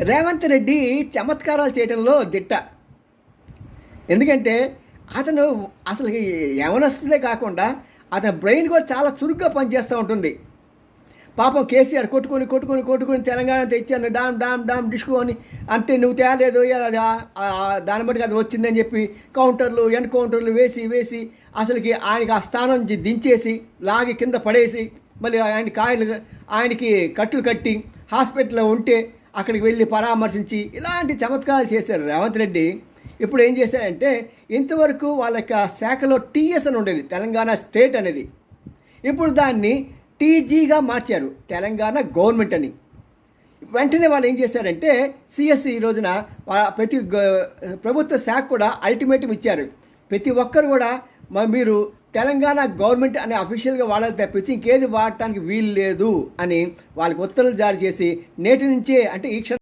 రేవంత్ రెడ్డి చమత్కారాలు చేయడంలో దిట్ట. ఎందుకంటే అతను అసలు యవనస్తులే కాకుండా అతని బ్రెయిన్ కూడా చాలా చురుగ్గా పనిచేస్తూ ఉంటుంది. పాపం కేసీఆర్ కొట్టుకొని కొట్టుకొని కొట్టుకొని తెలంగాణ తెచ్చాను డామ్ డామ్ డామ్ డిస్కో అని అంటే నువ్వు తేలేదు దాన్ని బట్టి అది వచ్చిందని చెప్పి కౌంటర్లు ఎన్కౌంటర్లు వేసి వేసి అసలుకి ఆయనకి ఆ స్థానం దించేసి లాగి కింద పడేసి మళ్ళీ ఆయనకి కట్లు కట్టి హాస్పిటల్లో ఉంటే అక్కడికి వెళ్ళి పరామర్శించి ఇలాంటి చమత్కారాలు చేశారు రేవంత్ రెడ్డి. ఇప్పుడు ఏం చేశారంటే ఇంతవరకు వాళ్ళ యొక్క శాఖలో టీఎస్ అని ఉండేది, తెలంగాణ స్టేట్ అనేది. ఇప్పుడు దాన్ని టీజీగా మార్చారు, తెలంగాణ గవర్నమెంట్ అని. వెంటనే వాళ్ళు ఏం చేశారంటే సిఎస్సి ఈ రోజున ప్రతి ప్రభుత్వ శాఖ కూడా అల్టిమేటం ఇచ్చారు. ప్రతి ఒక్కరు కూడా మీరు తెలంగాణ గవర్నమెంట్ అనే అఫీషియల్గా వాడాలి తప్పించి ఇంకేది వాడటానికి వీలు లేదు అని వాళ్ళకి ఉత్తర్వులు జారీ చేసి నేటి నుంచే అంటే ఈ